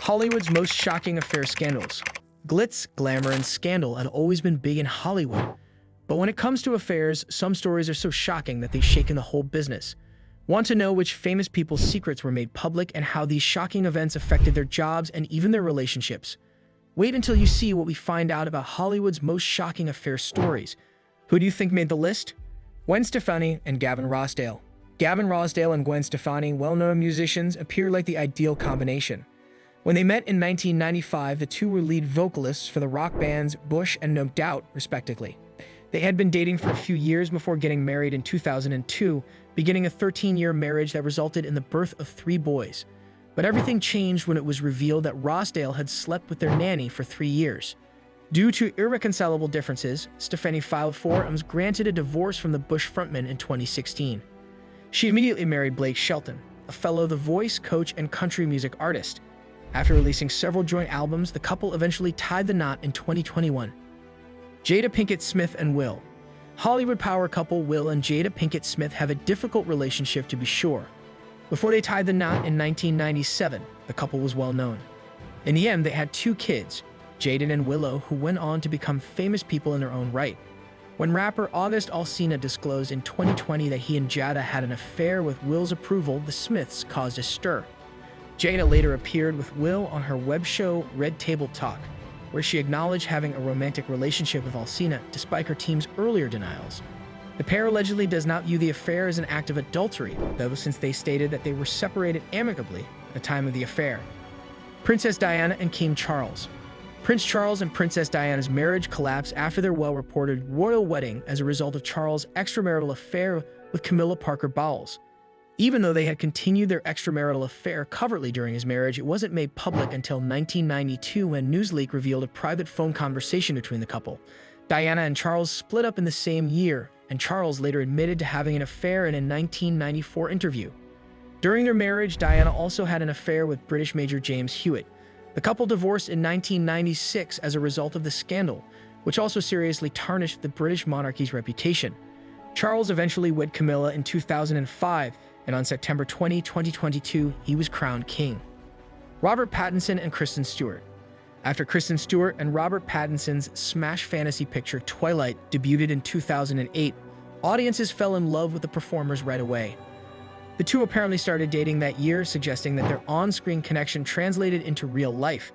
Hollywood's most shocking affair scandals. Glitz, glamour, and scandal had always been big in Hollywood. But when it comes to affairs, some stories are so shocking that they've shaken the whole business. Want to know which famous people's secrets were made public and how these shocking events affected their jobs and even their relationships? Wait until you see what we find out about Hollywood's most shocking affair stories. Who do you think made the list? Gwen Stefani and Gavin Rossdale. Gavin Rossdale and Gwen Stefani, well-known musicians, appear like the ideal combination. When they met in 1995, the two were lead vocalists for the rock bands Bush and No Doubt, respectively. They had been dating for a few years before getting married in 2002, beginning a 13-year marriage that resulted in the birth of 3 boys. But everything changed when it was revealed that Rossdale had slept with their nanny for 3 years. Due to irreconcilable differences, Stefani filed for and was granted a divorce from the Bush frontman in 2016. She immediately married Blake Shelton, a fellow The Voice coach and country music artist. After releasing several joint albums, the couple eventually tied the knot in 2021. Jada Pinkett Smith and Will. Hollywood power couple Will and Jada Pinkett Smith have a difficult relationship, to be sure. Before they tied the knot in 1997, the couple was well known. In the end, they had 2 kids, Jaden and Willow, who went on to become famous people in their own right. When rapper August Alsina disclosed in 2020 that he and Jada had an affair with Will's approval, the Smiths caused a stir. Jada later appeared with Will on her web show Red Table Talk, where she acknowledged having a romantic relationship with Alsina despite her team's earlier denials. The pair allegedly does not view the affair as an act of adultery, though, since they stated that they were separated amicably at the time of the affair. Princess Diana and King Charles. Prince Charles and Princess Diana's marriage collapsed after their well-reported royal wedding as a result of Charles' extramarital affair with Camilla Parker Bowles. Even though they had continued their extramarital affair covertly during his marriage, it wasn't made public until 1992 when Newsleak revealed a private phone conversation between the couple. Diana and Charles split up in the same year, and Charles later admitted to having an affair in a 1994 interview. During their marriage, Diana also had an affair with British Major James Hewitt. The couple divorced in 1996 as a result of the scandal, which also seriously tarnished the British monarchy's reputation. Charles eventually wed Camilla in 2005, and on September 20, 2022, he was crowned king. Robert Pattinson and Kristen Stewart. After Kristen Stewart and Robert Pattinson's smash fantasy picture Twilight debuted in 2008, audiences fell in love with the performers right away. The two apparently started dating that year, suggesting that their on-screen connection translated into real life.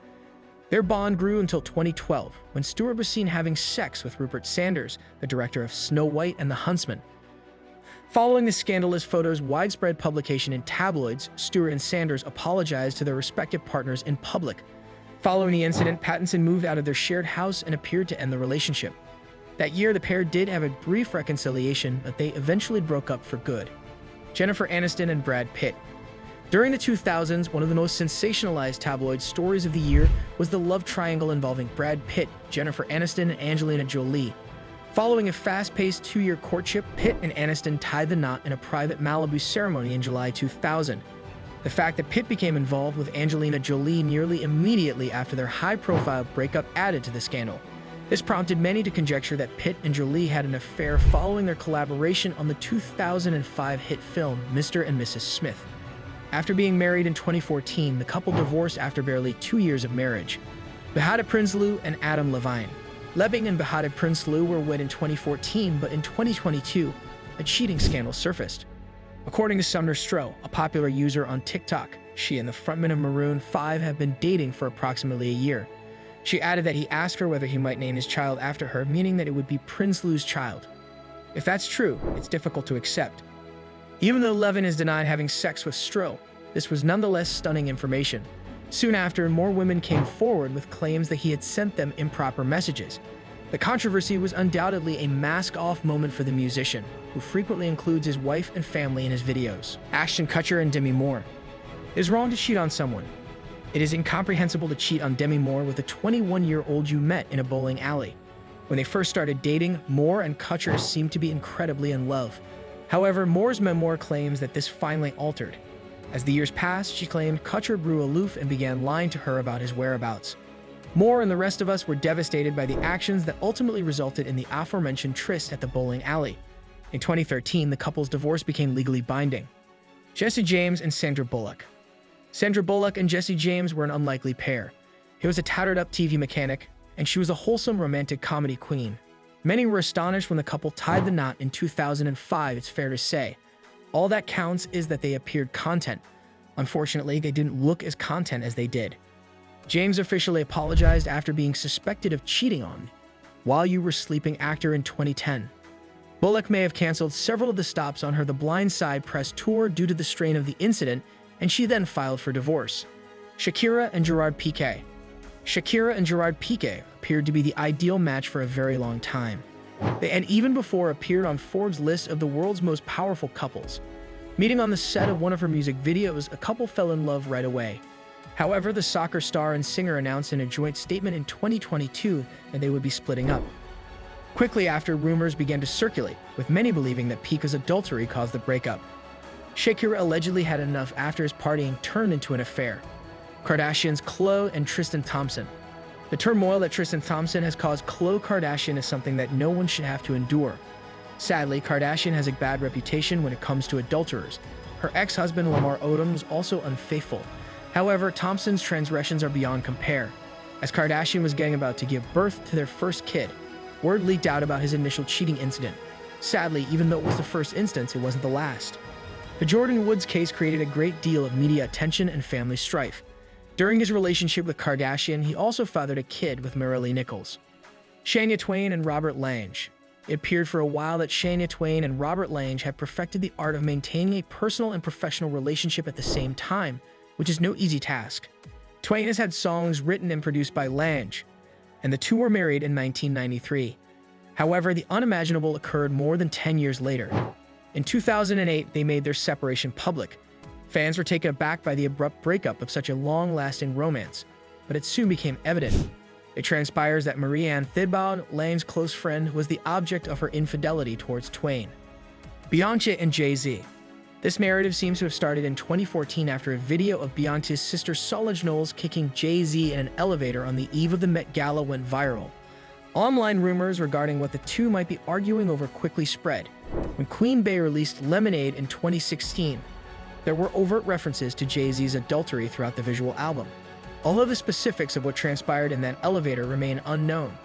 Their bond grew until 2012, when Stewart was seen having sex with Rupert Sanders, the director of Snow White and the Huntsman. Following the scandalous photo's widespread publication in tabloids, Stewart and Sanders apologized to their respective partners in public. Following the incident, Pattinson moved out of their shared house and appeared to end the relationship. That year, the pair did have a brief reconciliation, but they eventually broke up for good. Jennifer Aniston and Brad Pitt. During the 2000s, one of the most sensationalized tabloid stories of the year was the love triangle involving Brad Pitt, Jennifer Aniston, and Angelina Jolie. Following a fast-paced 2-year courtship, Pitt and Aniston tied the knot in a private Malibu ceremony in July 2000. The fact that Pitt became involved with Angelina Jolie nearly immediately after their high-profile breakup added to the scandal. This prompted many to conjecture that Pitt and Jolie had an affair following their collaboration on the 2005 hit film Mr. and Mrs. Smith. After being married in 2014, the couple divorced after barely 2 years of marriage. Behati Prinsloo and Adam Levine. Levine and Behati Prinsloo were wed in 2014, but in 2022, a cheating scandal surfaced. According to Sumner Stroh, a popular user on TikTok, she and the frontman of Maroon 5 have been dating for approximately a year. She added that he asked her whether he might name his child after her, meaning that it would be Prinsloo's child. If that's true, it's difficult to accept. Even though Levine has denied having sex with Stroh, this was nonetheless stunning information. Soon after, more women came forward with claims that he had sent them improper messages. The controversy was undoubtedly a mask-off moment for the musician, who frequently includes his wife and family in his videos. Ashton Kutcher and Demi Moore. It is wrong to cheat on someone. It is incomprehensible to cheat on Demi Moore with a 21-year-old you met in a bowling alley. When they first started dating, Moore and Kutcher seemed to be incredibly in love. However, Moore's memoir claims that this finally altered. As the years passed, she claimed Kutcher grew aloof and began lying to her about his whereabouts. Moore and the rest of us were devastated by the actions that ultimately resulted in the aforementioned tryst at the bowling alley. In 2013, the couple's divorce became legally binding. Jesse James and Sandra Bullock. Sandra Bullock and Jesse James were an unlikely pair. He was a tattered-up TV mechanic, and she was a wholesome romantic comedy queen. Many were astonished when the couple tied the knot in 2005, it's fair to say. All that counts is that they appeared content. Unfortunately, they didn't look as content as they did. James officially apologized after being suspected of cheating on While You Were Sleeping actor in 2010. Bullock may have canceled several of the stops on her The Blind Side press tour due to the strain of the incident, and she then filed for divorce. Shakira and Gerard P. Shakira and Gerard P. appeared to be the ideal match for a very long time. They had even before appeared on Forbes' list of the world's most powerful couples. Meeting on the set of one of her music videos, a couple fell in love right away. However, the soccer star and singer announced in a joint statement in 2022 that they would be splitting up. Quickly after, rumors began to circulate, with many believing that Pink's adultery caused the breakup. Shakira allegedly had enough after his partying turned into an affair. Kardashians Khloe and Tristan Thompson. The turmoil that Tristan Thompson has caused Khloe Kardashian is something that no one should have to endure. Sadly, Kardashian has a bad reputation when it comes to adulterers. Her ex-husband Lamar Odom was also unfaithful. However, Thompson's transgressions are beyond compare. As Kardashian was getting about to give birth to their first kid, word leaked out about his initial cheating incident. Sadly, even though it was the first instance, it wasn't the last. The Jordyn Woods case created a great deal of media attention and family strife. During his relationship with Kardashian, he also fathered a kid with Marilee Nichols. Shania Twain and Robert Lange. It appeared for a while that Shania Twain and Robert Lange had perfected the art of maintaining a personal and professional relationship at the same time, which is no easy task. Twain has had songs written and produced by Lange, and the two were married in 1993. However, the unimaginable occurred more than 10 years later. In 2008, they made their separation public. Fans were taken aback by the abrupt breakup of such a long-lasting romance, but it soon became evident. It transpires that Marie-Anne Thibbaud, Lange's close friend, was the object of her infidelity towards Twain. Beyonce and JayZ. This narrative seems to have started in 2014 after a video of Beyonce's sister Solange Knowles kicking JayZ in an elevator on the eve of the Met Gala went viral. Online rumors regarding what the two might be arguing over quickly spread. When Queen Bey released Lemonade in 2016, there were overt references to JayZ's adultery throughout the visual album. Although the specifics of what transpired in that elevator remain unknown,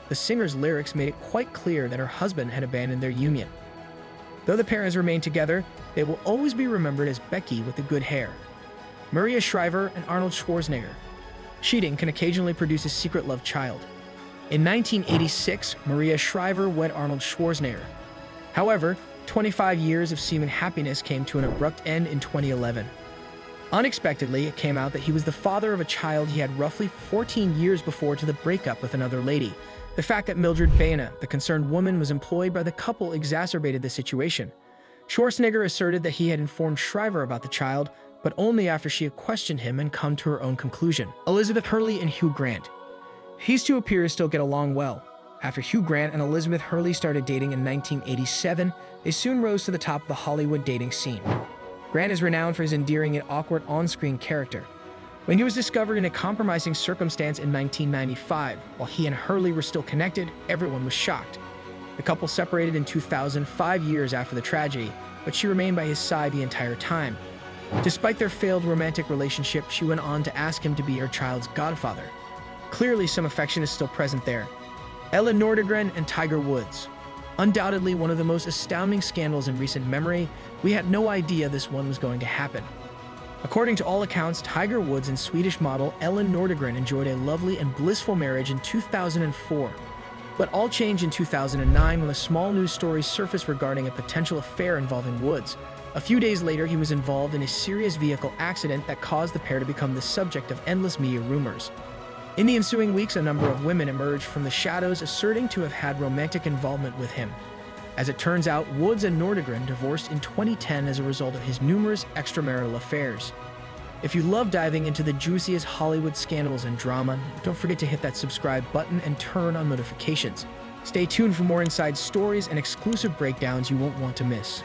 the singer's lyrics made it quite clear that her husband had abandoned their union. Though the pair has remained together, they will always be remembered as Becky with the good hair. Maria Shriver and Arnold Schwarzenegger. Cheating can occasionally produce a secret love child. In 1986, Maria Shriver wed Arnold Schwarzenegger. However, 25 years of seeming happiness came to an abrupt end in 2011. Unexpectedly, it came out that he was the father of a child he had roughly 14 years before to the breakup with another lady. The fact that Mildred Baena, the concerned woman, was employed by the couple exacerbated the situation. Schwarzenegger asserted that he had informed Shriver about the child, but only after she had questioned him and come to her own conclusion. Elizabeth Hurley and Hugh Grant. These two appear to still get along well. After Hugh Grant and Elizabeth Hurley started dating in 1987, they soon rose to the top of the Hollywood dating scene. Grant is renowned for his endearing and awkward on-screen character. When he was discovered in a compromising circumstance in 1995, while he and Hurley were still connected, everyone was shocked. The couple separated in 2005 years after the tragedy, but she remained by his side the entire time. Despite their failed romantic relationship, she went on to ask him to be her child's godfather. Clearly, some affection is still present there. Ella Nordgren and Tiger Woods. Undoubtedly one of the most astounding scandals in recent memory, we had no idea this one was going to happen. According to all accounts, Tiger Woods and Swedish model Ellen Nordgren enjoyed a lovely and blissful marriage in 2004. But all changed in 2009 when a small news story surfaced regarding a potential affair involving Woods. A few days later, he was involved in a serious vehicle accident that caused the pair to become the subject of endless media rumors. In the ensuing weeks, a number of women emerged from the shadows asserting to have had romantic involvement with him. As it turns out, Woods and Nordgren divorced in 2010 as a result of his numerous extramarital affairs. If you love diving into the juiciest Hollywood scandals and drama, don't forget to hit that subscribe button and turn on notifications. Stay tuned for more inside stories and exclusive breakdowns you won't want to miss.